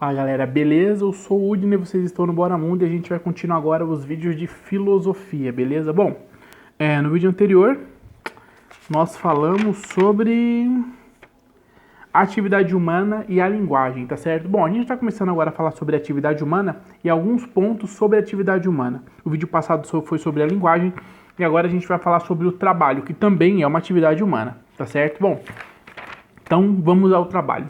Fala galera, beleza? Eu sou o Udine, vocês estão no Bora Mundo e a gente vai continuar agora os vídeos de filosofia, beleza? Bom, no vídeo anterior nós falamos sobre a atividade humana e a linguagem, tá certo? Bom, a gente está começando agora a falar sobre a atividade humana e alguns pontos sobre a atividade humana. O vídeo passado foi sobre a linguagem e agora a gente vai falar sobre o trabalho, que também é uma atividade humana, tá certo? Bom, então vamos ao trabalho.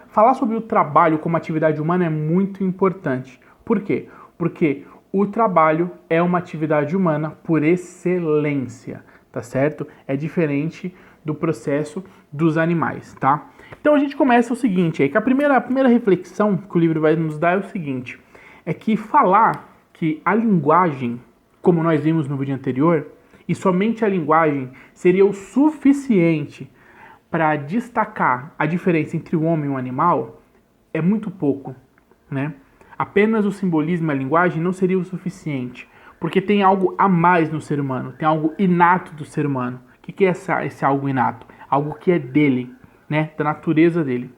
Falar sobre o trabalho como atividade humana é muito importante. Por quê? Porque o trabalho é uma atividade humana por excelência, tá certo? É diferente do processo dos animais, tá? Então a gente começa o seguinte, que a primeira reflexão que o livro vai nos dar é o seguinte, é que falar que a linguagem, como nós vimos no vídeo anterior, e somente a linguagem seria o suficiente para destacar a diferença entre o homem e o animal é muito pouco, né? Apenas o simbolismo e a linguagem não seria o suficiente, porque tem algo a mais no ser humano, tem algo inato do ser humano. O que é esse algo inato? Algo que é dele, né? Da natureza dele.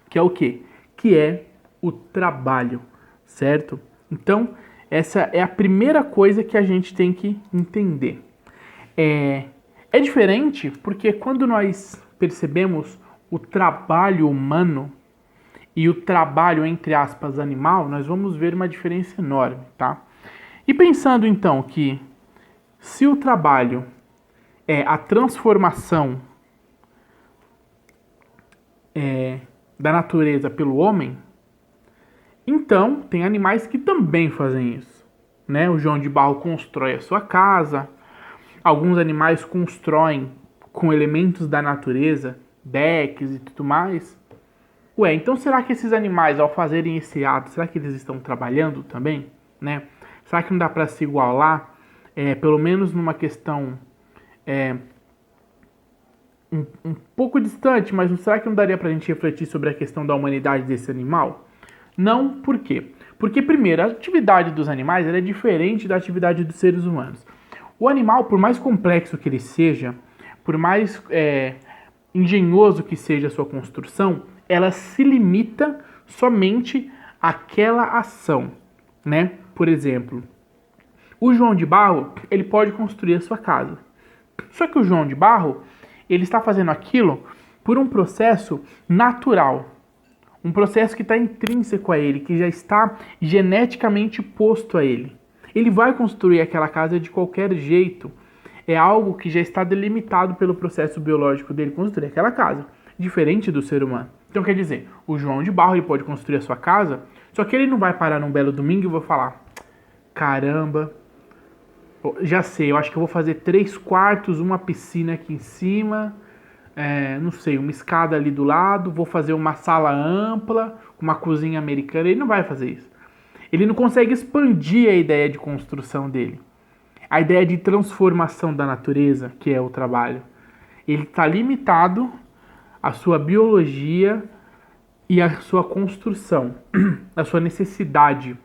Que é o quê? Que é o trabalho, certo? Então, essa é a primeira coisa que a gente tem que entender. É diferente porque quando nós percebemos o trabalho humano e o trabalho, entre aspas, animal, nós vamos ver uma diferença enorme, tá? E pensando então que se o trabalho é a transformação da natureza pelo homem, então tem animais que também fazem isso, né? O João de Barro constrói a sua casa, alguns animais constroem com elementos da natureza, decks e tudo mais. Ué, então será que esses animais, ao fazerem esse ato, será que eles estão trabalhando também, né? Será que não dá para se igualar, pelo menos numa questão um pouco distante, mas será que não daria para a gente refletir sobre a questão da humanidade desse animal? Não, por quê? Porque, primeiro, a atividade dos animais é diferente da atividade dos seres humanos. O animal, por mais complexo que ele seja, por mais engenhoso que seja a sua construção, ela se limita somente àquela ação, né? Por exemplo, o João de Barro, ele pode construir a sua casa. Só que o João de Barro, ele está fazendo aquilo por um processo natural. Um processo que está intrínseco a ele, que já está geneticamente posto a ele. Ele vai construir aquela casa de qualquer jeito. É algo que já está delimitado pelo processo biológico dele construir aquela casa, diferente do ser humano. Então quer dizer, o João de Barro ele pode construir a sua casa, só que ele não vai parar num belo domingo e vai falar: caramba, já sei, eu acho que eu vou fazer 3 quartos, uma piscina aqui em cima, não sei, uma escada ali do lado, vou fazer uma sala ampla, uma cozinha americana. Ele não vai fazer isso. Ele não consegue expandir a ideia de construção dele. A ideia de transformação da natureza, que é o trabalho. Ele está limitado à sua biologia e à sua construção, à sua necessidade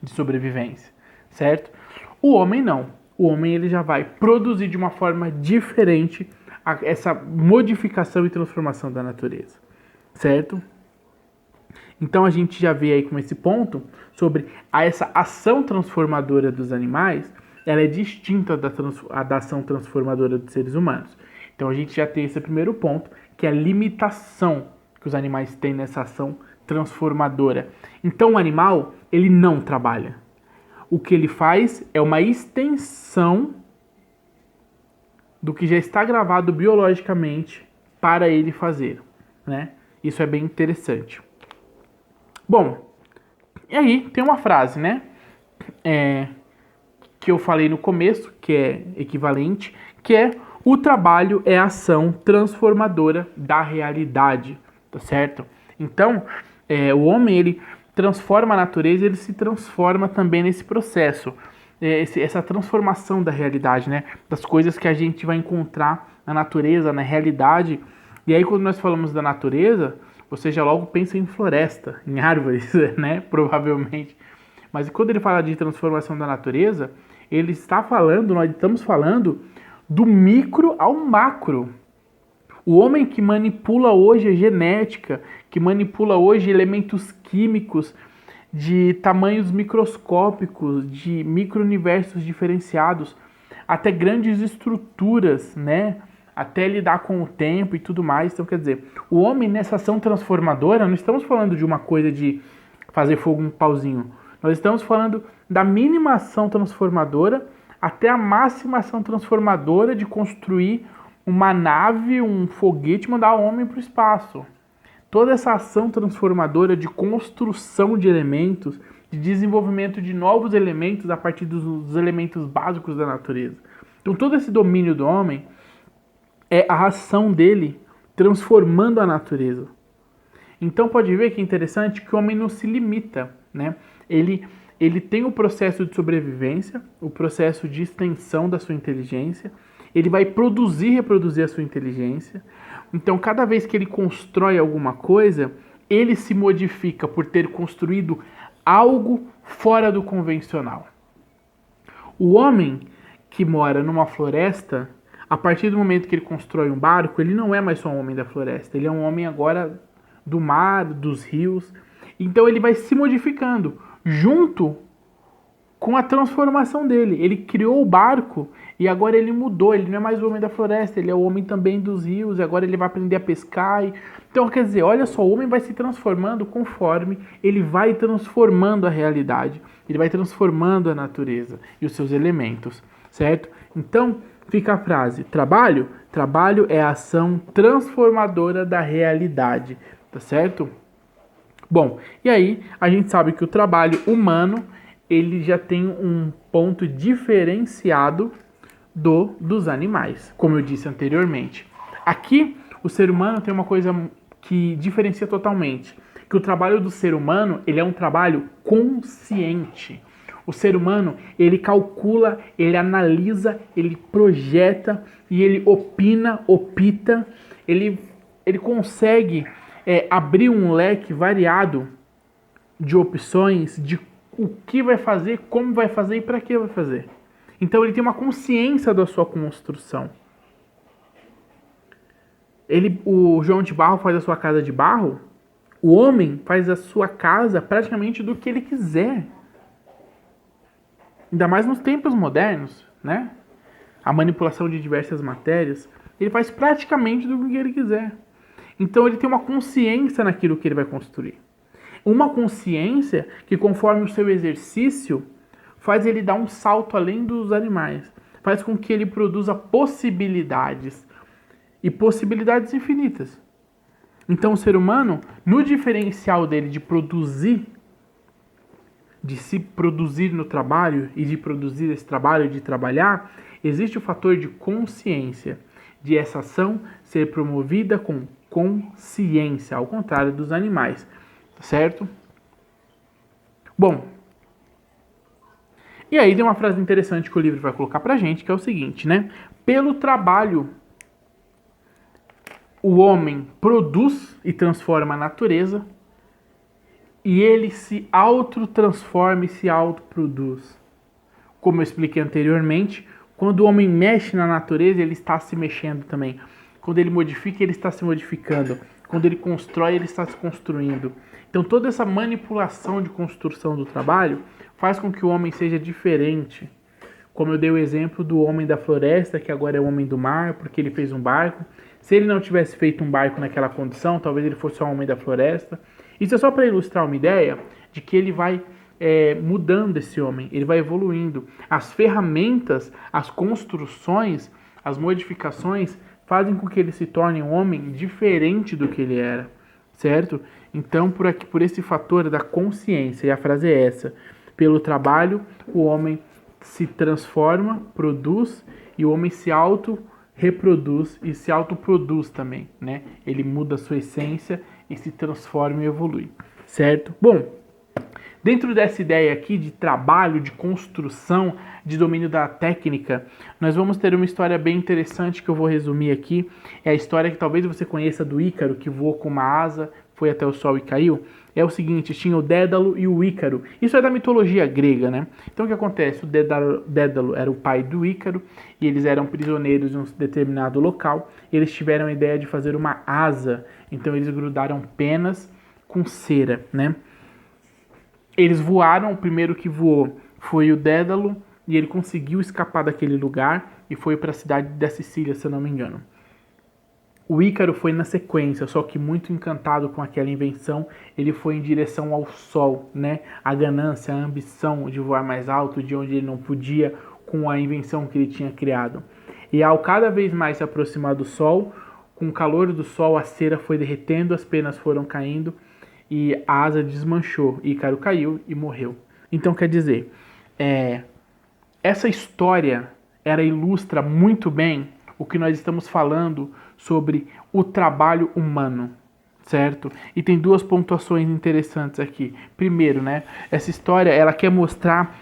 de sobrevivência, certo? O homem não. O homem ele já vai produzir de uma forma diferente essa modificação e transformação da natureza, certo? Então a gente já vê aí com esse ponto sobre essa ação transformadora dos animais, ela é distinta da ação transformadora dos seres humanos. Então a gente já tem esse primeiro ponto, que é a limitação que os animais têm nessa ação transformadora. Então o animal, ele não trabalha. O que ele faz é uma extensão do que já está gravado biologicamente para ele fazer, né? Isso é bem interessante. Bom, e aí tem uma frase, né? Que eu falei no começo, que é equivalente, que é: o trabalho é a ação transformadora da realidade, tá certo? Então, o homem, ele transforma a natureza, ele se transforma também nesse processo, essa transformação da realidade, né? Das coisas que a gente vai encontrar na natureza, na realidade. E aí, quando nós falamos da natureza, você já logo pensa em floresta, em árvores, né? Provavelmente. Mas quando ele fala de transformação da natureza, nós estamos falando do micro ao macro. O homem que manipula hoje a genética, que manipula hoje elementos químicos de tamanhos microscópicos, de micro-universos diferenciados, até grandes estruturas, né? Até lidar com o tempo e tudo mais. Então, quer dizer, o homem nessa ação transformadora, não estamos falando de uma coisa de fazer fogo um pauzinho. Nós estamos falando da mínima ação transformadora até a máxima ação transformadora de construir uma nave, um foguete, mandar o homem para o espaço. Toda essa ação transformadora de construção de elementos, de desenvolvimento de novos elementos a partir dos elementos básicos da natureza. Então, todo esse domínio do homem é a ação dele transformando a natureza. Então pode ver que é interessante que o homem não se limita, né? Ele tem o processo de sobrevivência, o processo de extensão da sua inteligência, ele vai produzir e reproduzir a sua inteligência. Então cada vez que ele constrói alguma coisa, ele se modifica por ter construído algo fora do convencional. O homem que mora numa floresta, a partir do momento que ele constrói um barco, ele não é mais só um homem da floresta, ele é um homem agora do mar, dos rios. Então ele vai se modificando junto com a transformação dele. Ele criou o barco e agora ele mudou, ele não é mais o homem da floresta, ele é o homem também dos rios, e agora ele vai aprender a pescar. Então, quer dizer, olha só, o homem vai se transformando conforme ele vai transformando a realidade, ele vai transformando a natureza e os seus elementos, certo? Então, fica a frase, trabalho é a ação transformadora da realidade, tá certo? Bom, e aí a gente sabe que o trabalho humano, ele já tem um ponto diferenciado dos animais, como eu disse anteriormente. Aqui, o ser humano tem uma coisa que diferencia totalmente, que o trabalho do ser humano, ele é um trabalho consciente. O ser humano, ele calcula, ele analisa, ele projeta e ele opta, ele consegue abrir um leque variado de opções de o que vai fazer, como vai fazer e para que vai fazer. Então ele tem uma consciência da sua construção. O João de Barro faz a sua casa de barro, o homem faz a sua casa praticamente do que ele quiser. Ainda mais nos tempos modernos, né? A manipulação de diversas matérias, ele faz praticamente do que ele quiser. Então ele tem uma consciência naquilo que ele vai construir. Uma consciência que, conforme o seu exercício, faz ele dar um salto além dos animais. Faz com que ele produza possibilidades. E possibilidades infinitas. Então o ser humano, no diferencial dele de produzir, de se produzir no trabalho e de produzir esse trabalho, de trabalhar, existe o fator de consciência, de essa ação ser promovida com consciência, ao contrário dos animais, certo? Bom, e aí tem uma frase interessante que o livro vai colocar pra gente, que é o seguinte, né? Pelo trabalho, o homem produz e transforma a natureza, e ele se autotransforma e se autoproduz. Como eu expliquei anteriormente, quando o homem mexe na natureza, ele está se mexendo também. Quando ele modifica, ele está se modificando. Quando ele constrói, ele está se construindo. Então toda essa manipulação de construção do trabalho faz com que o homem seja diferente. Como eu dei o exemplo do homem da floresta, que agora é o homem do mar, porque ele fez um barco. Se ele não tivesse feito um barco naquela condição, talvez ele fosse só um homem da floresta. Isso é só para ilustrar uma ideia de que ele vai mudando esse homem, ele vai evoluindo. As ferramentas, as construções, as modificações fazem com que ele se torne um homem diferente do que ele era, certo? Então, por esse fator da consciência, e a frase é essa, pelo trabalho, o homem se transforma, produz, e o homem se auto-reproduz e se autoproduz também, né? Ele muda a sua essência e se transforma e evolui, certo? Bom, dentro dessa ideia aqui de trabalho, de construção, de domínio da técnica, nós vamos ter uma história bem interessante que eu vou resumir aqui. É a história que talvez você conheça do Ícaro, que voou com uma asa, foi até o Sol e caiu, é o seguinte, tinha o Dédalo e o Ícaro. Isso é da mitologia grega, né? Então o que acontece? O Dédalo era o pai do Ícaro e eles eram prisioneiros em um determinado local. Eles tiveram a ideia de fazer uma asa, então eles grudaram penas com cera, né? Eles voaram, o primeiro que voou foi o Dédalo e ele conseguiu escapar daquele lugar e foi para a cidade da Sicília, se eu não me engano. O Ícaro foi na sequência, só que muito encantado com aquela invenção, ele foi em direção ao Sol, né? A ganância, a ambição de voar mais alto, de onde ele não podia, com a invenção que ele tinha criado. E ao cada vez mais se aproximar do Sol, com o calor do Sol, a cera foi derretendo, as penas foram caindo e a asa desmanchou. Ícaro caiu e morreu. Então, quer dizer, essa história, ela ilustra muito bem o que nós estamos falando sobre o trabalho humano, certo? E tem duas pontuações interessantes aqui. Primeiro, né, essa história, ela quer mostrar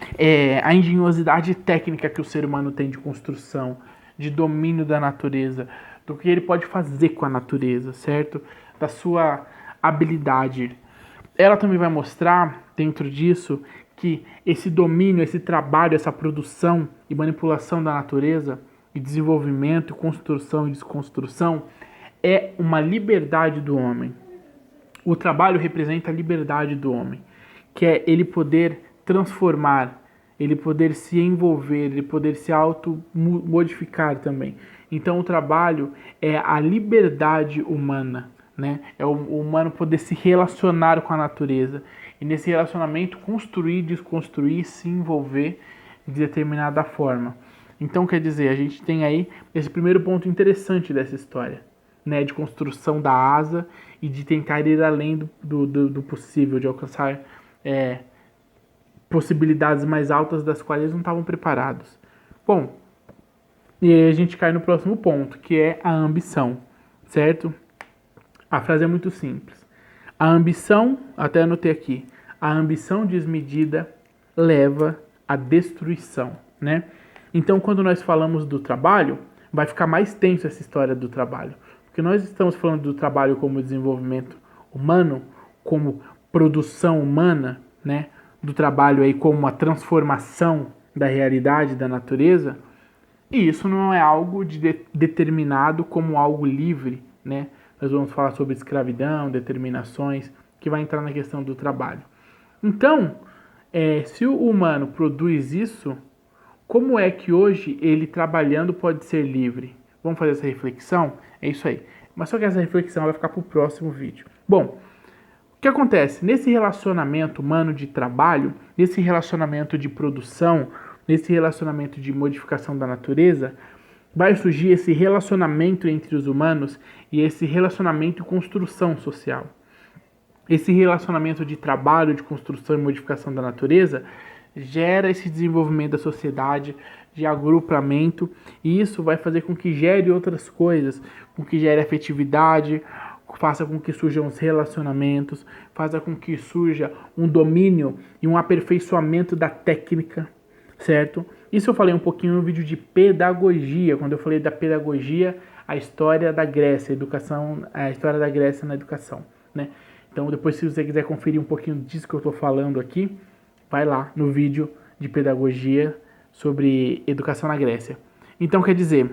a engenhosidade técnica que o ser humano tem de construção, de domínio da natureza, do que ele pode fazer com a natureza, certo? Da sua habilidade. Ela também vai mostrar, dentro disso, que esse domínio, esse trabalho, essa produção e manipulação da natureza, e desenvolvimento, construção e desconstrução, é uma liberdade do homem. O trabalho representa a liberdade do homem, que é ele poder transformar, ele poder se envolver, ele poder se auto-modificar também. Então o trabalho é a liberdade humana, né? É o humano poder se relacionar com a natureza. E nesse relacionamento construir, desconstruir, se envolver de determinada forma. Então, quer dizer, a gente tem aí esse primeiro ponto interessante dessa história, né, de construção da asa e de tentar ir além do possível, de alcançar possibilidades mais altas das quais eles não estavam preparados. Bom, e aí a gente cai no próximo ponto, que é a ambição, certo? A frase é muito simples. A ambição, até anotei aqui, a ambição desmedida leva à destruição, né? Então, quando nós falamos do trabalho, vai ficar mais tenso essa história do trabalho. Porque nós estamos falando do trabalho como desenvolvimento humano, como produção humana, né? Do trabalho aí como uma transformação da realidade, da natureza. E isso não é algo determinado como algo livre, né? Nós vamos falar sobre escravidão, determinações, que vai entrar na questão do trabalho. Então, se o humano produz isso, como é que hoje ele trabalhando pode ser livre? Vamos fazer essa reflexão? É isso aí. Mas só que essa reflexão vai ficar para o próximo vídeo. Bom, o que acontece? Nesse relacionamento humano de trabalho, nesse relacionamento de produção, nesse relacionamento de modificação da natureza, vai surgir esse relacionamento entre os humanos e esse relacionamento de construção social. Esse relacionamento de trabalho, de construção e modificação da natureza gera esse desenvolvimento da sociedade, de agrupamento, e isso vai fazer com que gere outras coisas, com que gere afetividade, faça com que surjam os relacionamentos, faça com que surja um domínio e um aperfeiçoamento da técnica, certo? Isso eu falei um pouquinho no vídeo de pedagogia, quando eu falei da pedagogia, a história da Grécia, a história da Grécia na educação, né? Então depois, se você quiser conferir um pouquinho disso que eu estou falando aqui, vai lá no vídeo de pedagogia sobre educação na Grécia. Então, quer dizer,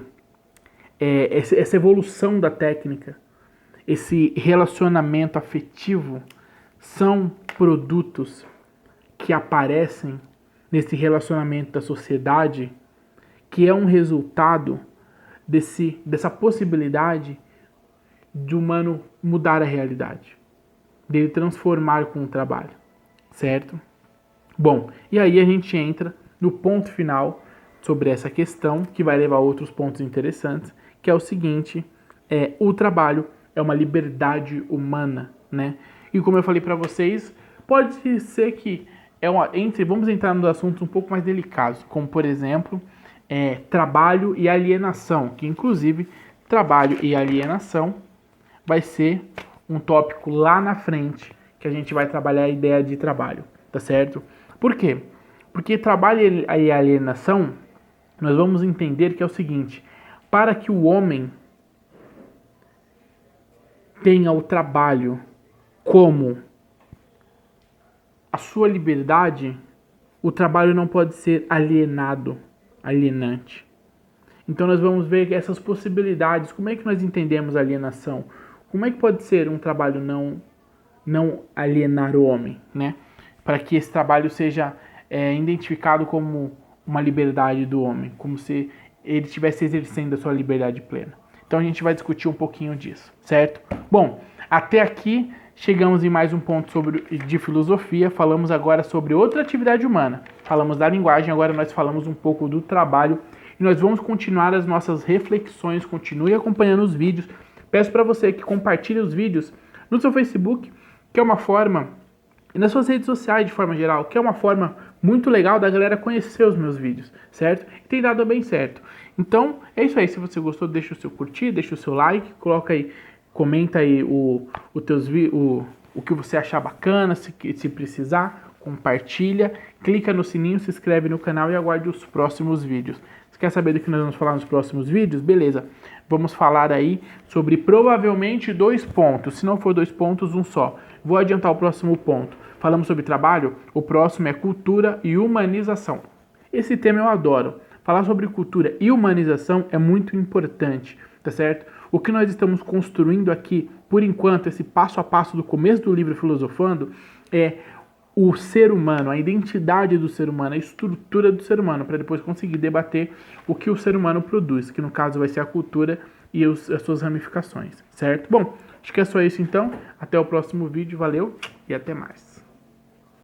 essa evolução da técnica, esse relacionamento afetivo, são produtos que aparecem nesse relacionamento da sociedade, que é um resultado dessa possibilidade de o humano mudar a realidade, dele transformar com o trabalho, certo? Bom, e aí a gente entra no ponto final sobre essa questão, que vai levar a outros pontos interessantes, que é o seguinte, o trabalho é uma liberdade humana, né? E como eu falei para vocês, pode ser que vamos entrar nos assuntos um pouco mais delicados, como por exemplo, trabalho e alienação, que inclusive trabalho e alienação vai ser um tópico lá na frente, que a gente vai trabalhar a ideia de trabalho, tá certo? Por quê? Porque trabalho e alienação, nós vamos entender que é o seguinte, para que o homem tenha o trabalho como a sua liberdade, o trabalho não pode ser alienante. Então nós vamos ver essas possibilidades. Como é que nós entendemos alienação? Como é que pode ser um trabalho não alienar o homem, né? Para que esse trabalho seja identificado como uma liberdade do homem, como se ele estivesse exercendo a sua liberdade plena. Então a gente vai discutir um pouquinho disso, certo? Bom, até aqui chegamos em mais um ponto de filosofia. Falamos agora sobre outra atividade humana. Falamos da linguagem, agora nós falamos um pouco do trabalho. E nós vamos continuar as nossas reflexões. Continue acompanhando os vídeos. Peço para você que compartilhe os vídeos no seu Facebook, que é uma forma, e nas suas redes sociais de forma geral, que é uma forma muito legal da galera conhecer os meus vídeos, certo? E tem dado bem certo. Então, é isso aí. Se você gostou, deixa o seu curtir, deixa o seu like, coloca aí, comenta aí o que você achar bacana, se precisar, compartilha, clica no sininho, se inscreve no canal e aguarde os próximos vídeos. Você quer saber do que nós vamos falar nos próximos vídeos? Beleza. Vamos falar aí sobre provavelmente 2 pontos. Se não for 2 pontos, um só. Vou adiantar o próximo ponto. Falamos sobre trabalho, o próximo é cultura e humanização. Esse tema eu adoro. Falar sobre cultura e humanização é muito importante, tá certo? O que nós estamos construindo aqui, por enquanto, esse passo a passo do começo do livro Filosofando, é o ser humano, a identidade do ser humano, a estrutura do ser humano, para depois conseguir debater o que o ser humano produz, que no caso vai ser a cultura e as suas ramificações, certo? Bom, acho que é só isso então. Até o próximo vídeo, valeu e até mais.